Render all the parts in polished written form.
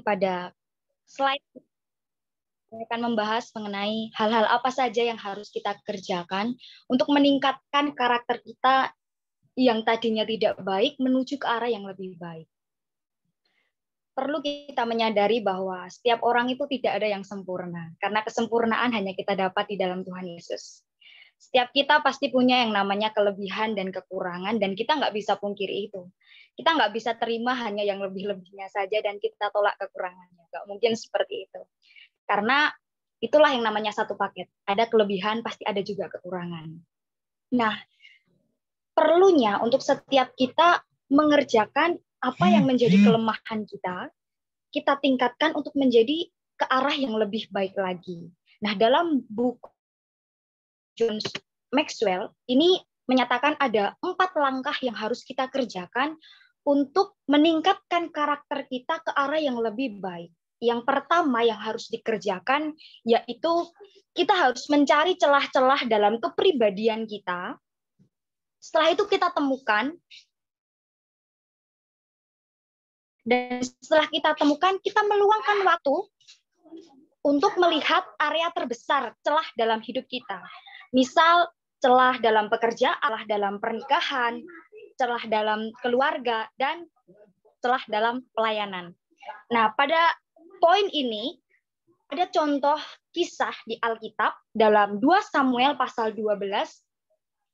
pada slide saya akan membahas mengenai hal-hal apa saja yang harus kita kerjakan untuk meningkatkan karakter kita yang tadinya tidak baik menuju ke arah yang lebih baik. Perlu kita menyadari bahwa setiap orang itu tidak ada yang sempurna, karena kesempurnaan hanya kita dapat di dalam Tuhan Yesus. Setiap kita pasti punya yang namanya kelebihan dan kekurangan, dan kita nggak bisa pungkiri itu. Kita nggak bisa terima hanya yang lebih-lebihnya saja, dan kita tolak kekurangannya. Nggak mungkin seperti itu. Karena itulah yang namanya satu paket. Ada kelebihan, pasti ada juga kekurangan. Nah, perlunya untuk setiap kita mengerjakan apa yang menjadi kelemahan kita tingkatkan untuk menjadi ke arah yang lebih baik lagi. Nah, dalam buku John Maxwell ini menyatakan ada 4 langkah yang harus kita kerjakan untuk meningkatkan karakter kita ke arah yang lebih baik. Yang pertama yang harus dikerjakan yaitu kita harus mencari celah-celah dalam kepribadian kita. Setelah itu kita temukan, dan setelah kita temukan, kita meluangkan waktu untuk melihat area terbesar celah dalam hidup kita. Misal celah dalam pekerjaan, celah dalam pernikahan, celah dalam keluarga, dan celah dalam pelayanan. Nah, pada poin ini ada contoh kisah di Alkitab dalam 2 Samuel pasal 12.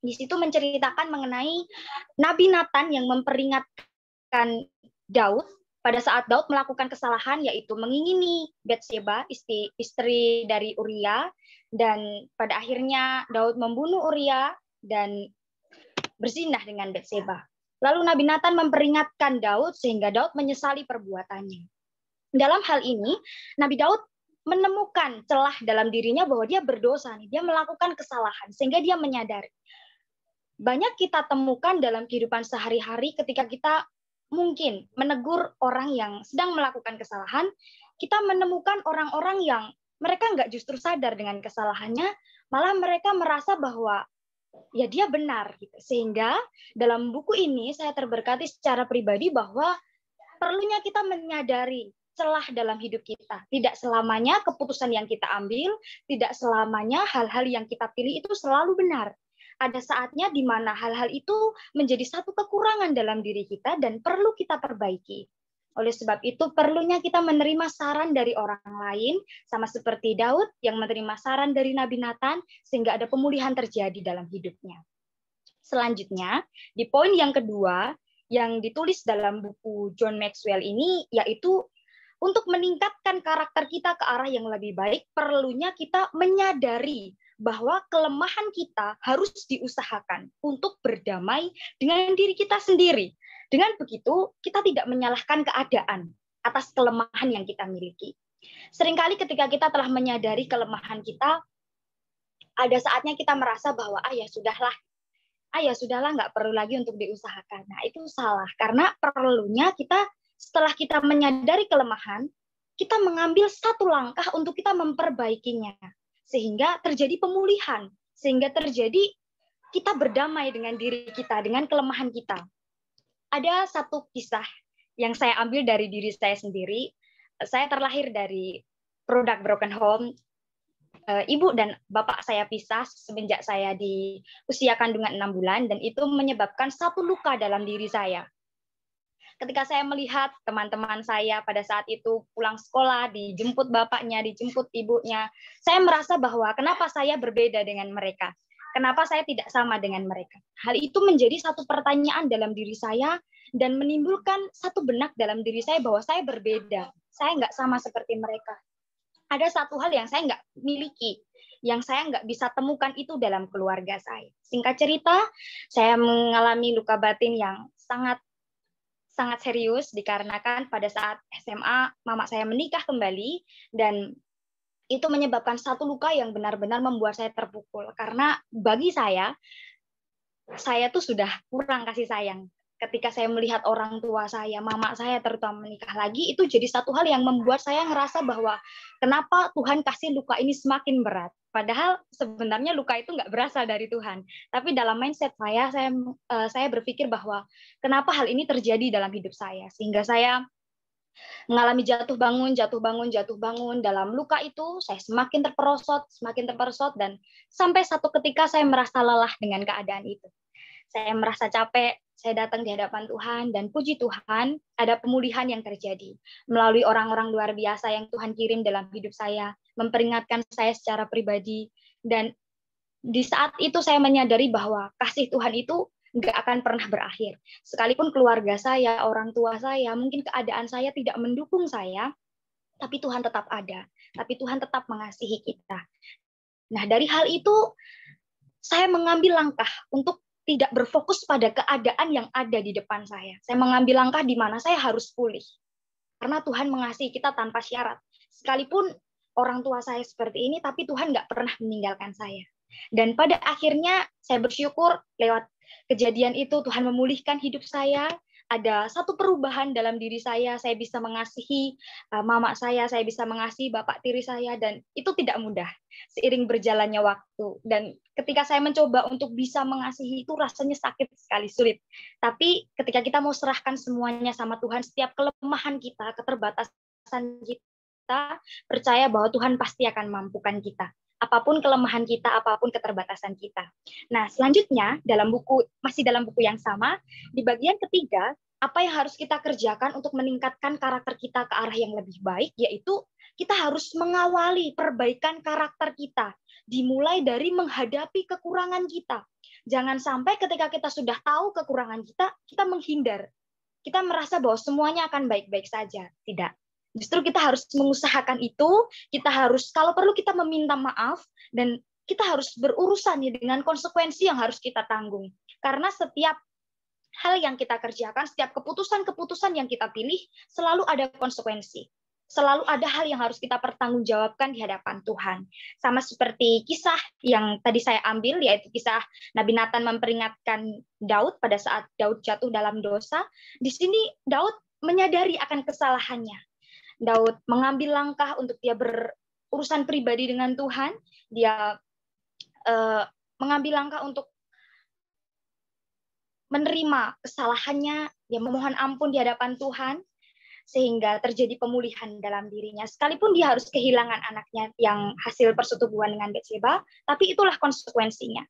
Di situ menceritakan mengenai Nabi Nathan yang memperingatkan Daud pada saat Daud melakukan kesalahan, yaitu mengingini Batseba, istri dari Uria, dan pada akhirnya Daud membunuh Uria dan berzinah dengan Batseba. Lalu Nabi Nathan memperingatkan Daud sehingga Daud menyesali perbuatannya. Dalam hal ini, Nabi Daud menemukan celah dalam dirinya bahwa dia berdosa, dia melakukan kesalahan, sehingga dia menyadari. Banyak kita temukan dalam kehidupan sehari-hari ketika kita mungkin menegur orang yang sedang melakukan kesalahan, kita menemukan orang-orang yang mereka nggak justru sadar dengan kesalahannya, malah mereka merasa bahwa ya dia benar. Sehingga dalam buku ini saya terberkati secara pribadi bahwa perlunya kita menyadari celah dalam hidup kita. Tidak selamanya keputusan yang kita ambil, tidak selamanya hal-hal yang kita pilih itu selalu benar. Ada saatnya di mana hal-hal itu menjadi satu kekurangan dalam diri kita dan perlu kita perbaiki. Oleh sebab itu, perlunya kita menerima saran dari orang lain, sama seperti Daud yang menerima saran dari Nabi Nathan, sehingga ada pemulihan terjadi dalam hidupnya. Selanjutnya, di poin yang kedua, yang ditulis dalam buku John Maxwell ini, yaitu untuk meningkatkan karakter kita ke arah yang lebih baik, perlunya kita menyadari bahwa kelemahan kita harus diusahakan untuk berdamai dengan diri kita sendiri. Dengan begitu, kita tidak menyalahkan keadaan atas kelemahan yang kita miliki. Seringkali ketika kita telah menyadari kelemahan kita, ada saatnya kita merasa bahwa ya sudahlah, nggak perlu lagi untuk diusahakan. Nah, itu salah, karena perlunya kita setelah kita menyadari kelemahan, kita mengambil satu langkah untuk kita memperbaikinya. Sehingga terjadi pemulihan. Sehingga terjadi kita berdamai dengan diri kita, dengan kelemahan kita. Ada satu kisah yang saya ambil dari diri saya sendiri. Saya terlahir dari produk broken home. Ibu dan bapak saya pisah semenjak saya di usia kandungan 6 bulan, dan itu menyebabkan satu luka dalam diri saya. Ketika saya melihat teman-teman saya pada saat itu pulang sekolah, dijemput bapaknya, dijemput ibunya, saya merasa bahwa kenapa saya berbeda dengan mereka? Kenapa saya tidak sama dengan mereka? Hal itu menjadi satu pertanyaan dalam diri saya dan menimbulkan satu benak dalam diri saya bahwa saya berbeda. Saya nggak sama seperti mereka. Ada satu hal yang saya nggak miliki, yang saya nggak bisa temukan itu dalam keluarga saya. Singkat cerita, saya mengalami luka batin yang sangat serius dikarenakan pada saat SMA mama saya menikah kembali, dan itu menyebabkan satu luka yang benar-benar membuat saya terpukul, karena bagi saya tuh sudah kurang kasih sayang. Ketika saya melihat orang tua saya, mama saya terutama menikah lagi, itu jadi satu hal yang membuat saya ngerasa bahwa kenapa Tuhan kasih luka ini semakin berat. Padahal sebenarnya luka itu nggak berasal dari Tuhan. Tapi dalam mindset saya berpikir bahwa kenapa hal ini terjadi dalam hidup saya. Sehingga saya Mengalami jatuh bangun, jatuh bangun, jatuh bangun. Dalam luka itu saya semakin terperosot, dan sampai satu ketika saya merasa lelah dengan keadaan itu. Saya merasa capek, saya datang di hadapan Tuhan, dan puji Tuhan ada pemulihan yang terjadi melalui orang-orang luar biasa yang Tuhan kirim dalam hidup saya, memperingatkan saya secara pribadi. Dan di saat itu saya menyadari bahwa kasih Tuhan itu nggak akan pernah berakhir. Sekalipun keluarga saya, orang tua saya, mungkin keadaan saya tidak mendukung saya, tapi Tuhan tetap ada. Tapi Tuhan tetap mengasihi kita. Nah, dari hal itu saya mengambil langkah untuk tidak berfokus pada keadaan yang ada di depan saya. Saya mengambil langkah di mana saya harus pulih. Karena Tuhan mengasihi kita tanpa syarat. Sekalipun orang tua saya seperti ini, tapi Tuhan nggak pernah meninggalkan saya. Dan pada akhirnya saya bersyukur lewat kejadian itu Tuhan memulihkan hidup saya. Ada satu perubahan dalam diri saya bisa mengasihi mama saya bisa mengasihi bapak tiri saya, dan itu tidak mudah seiring berjalannya waktu. Dan ketika saya mencoba untuk bisa mengasihi itu rasanya sakit sekali, sulit. Tapi ketika kita mau serahkan semuanya sama Tuhan, setiap kelemahan kita, keterbatasan kita, percaya bahwa Tuhan pasti akan mampukan kita. Apapun kelemahan kita, apapun keterbatasan kita. Nah, selanjutnya masih dalam buku yang sama, di bagian ketiga, apa yang harus kita kerjakan untuk meningkatkan karakter kita ke arah yang lebih baik, yaitu kita harus mengawali perbaikan karakter kita, dimulai dari menghadapi kekurangan kita. Jangan sampai ketika kita sudah tahu kekurangan kita menghindar. Kita merasa bahwa semuanya akan baik-baik saja. Tidak. Justru kita harus mengusahakan itu, kita harus, kalau perlu kita meminta maaf, dan kita harus berurusan dengan konsekuensi yang harus kita tanggung. Karena setiap hal yang kita kerjakan, setiap keputusan-keputusan yang kita pilih, selalu ada konsekuensi. Selalu ada hal yang harus kita pertanggungjawabkan di hadapan Tuhan. Sama seperti kisah yang tadi saya ambil, yaitu kisah Nabi Nathan memperingatkan Daud pada saat Daud jatuh dalam dosa. Di sini Daud menyadari akan kesalahannya. Daud mengambil langkah untuk dia berurusan pribadi dengan Tuhan. Dia mengambil langkah untuk menerima kesalahannya, dia memohon ampun di hadapan Tuhan, sehingga terjadi pemulihan dalam dirinya. Sekalipun dia harus kehilangan anaknya yang hasil persetubuhan dengan Batseba, tapi itulah konsekuensinya.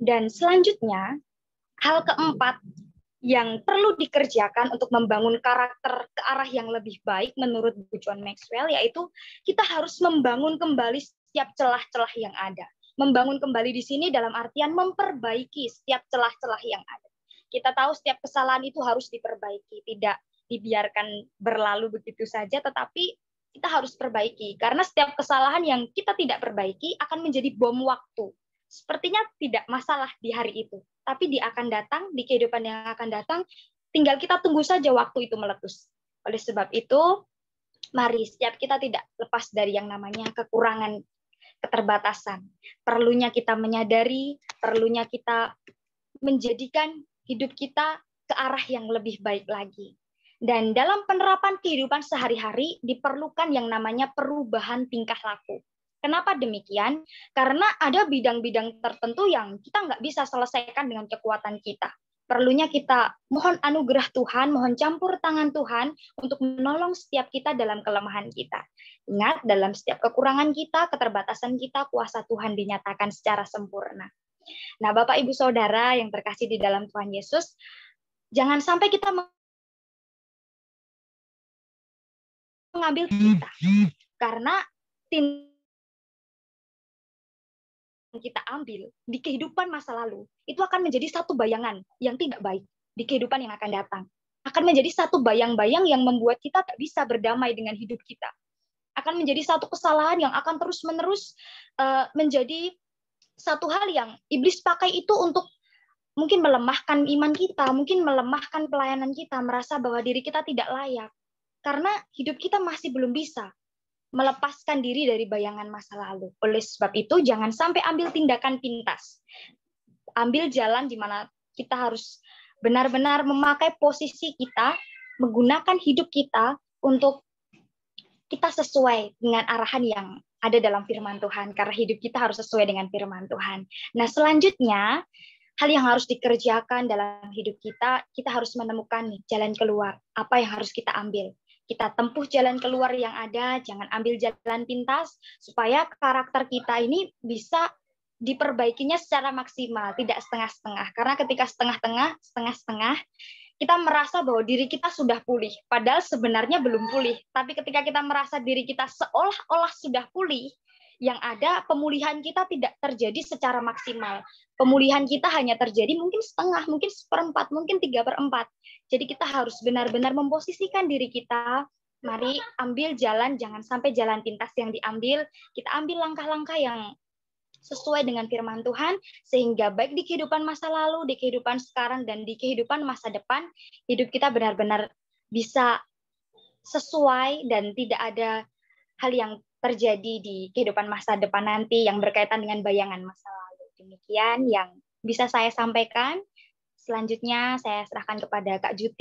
Dan selanjutnya, hal keempat yang perlu dikerjakan untuk membangun karakter ke arah yang lebih baik menurut Bu John Maxwell, yaitu kita harus membangun kembali setiap celah-celah yang ada. Membangun kembali di sini dalam artian memperbaiki setiap celah-celah yang ada. Kita tahu setiap kesalahan itu harus diperbaiki, tidak dibiarkan berlalu begitu saja, tetapi kita harus perbaiki. Karena setiap kesalahan yang kita tidak perbaiki akan menjadi bom waktu. Sepertinya tidak masalah di hari itu, tapi dia akan datang, di kehidupan yang akan datang, tinggal kita tunggu saja waktu itu meletus. Oleh sebab itu, mari setiap kita tidak lepas dari yang namanya kekurangan, keterbatasan. Perlunya kita menyadari, perlunya kita menjadikan hidup kita ke arah yang lebih baik lagi. Dan dalam penerapan kehidupan sehari-hari diperlukan yang namanya perubahan tingkah laku. Kenapa demikian? Karena ada bidang-bidang tertentu yang kita nggak bisa selesaikan dengan kekuatan kita. Perlunya kita mohon anugerah Tuhan, mohon campur tangan Tuhan untuk menolong setiap kita dalam kelemahan kita. Ingat, dalam setiap kekurangan kita, keterbatasan kita, kuasa Tuhan dinyatakan secara sempurna. Nah, Bapak, Ibu, Saudara yang terkasih di dalam Tuhan Yesus, jangan sampai kita mengambil kita. Karena kita ambil di kehidupan masa lalu, itu akan menjadi satu bayangan yang tidak baik di kehidupan yang akan datang. Akan menjadi satu bayang-bayang yang membuat kita tak bisa berdamai dengan hidup kita. Akan menjadi satu kesalahan yang akan terus-menerus menjadi satu hal yang iblis pakai itu untuk mungkin melemahkan iman kita, mungkin melemahkan pelayanan kita, merasa bahwa diri kita tidak layak. Karena hidup kita masih belum bisa melepaskan diri dari bayangan masa lalu. Oleh sebab itu, jangan sampai ambil tindakan pintas. Ambil jalan di mana kita harus benar-benar memakai posisi kita, menggunakan hidup kita untuk kita sesuai dengan arahan yang ada dalam firman Tuhan. Karena hidup kita harus sesuai dengan firman Tuhan. Nah, selanjutnya, hal yang harus dikerjakan dalam hidup kita, kita harus menemukan nih, jalan keluar. Apa yang harus kita ambil? kita tempuh jalan keluar yang ada, jangan ambil jalan pintas, supaya karakter kita ini bisa diperbaikinya secara maksimal, tidak setengah-setengah. Karena ketika setengah-setengah, kita merasa bahwa diri kita sudah pulih, padahal sebenarnya belum pulih. Tapi ketika kita merasa diri kita seolah-olah sudah pulih, yang ada pemulihan kita tidak terjadi secara maksimal. Pemulihan kita hanya terjadi mungkin setengah, mungkin seperempat, mungkin 3/4. Jadi kita harus benar-benar memposisikan diri kita. Mari ambil jalan, jangan sampai jalan pintas yang diambil. Kita ambil langkah-langkah yang sesuai dengan firman Tuhan, sehingga baik di kehidupan masa lalu, di kehidupan sekarang, dan di kehidupan masa depan, hidup kita benar-benar bisa sesuai dan tidak ada hal yang terjadi di kehidupan masa depan nanti yang berkaitan dengan bayangan masa lalu. Demikian yang bisa saya sampaikan. Selanjutnya saya serahkan kepada Kak Juti.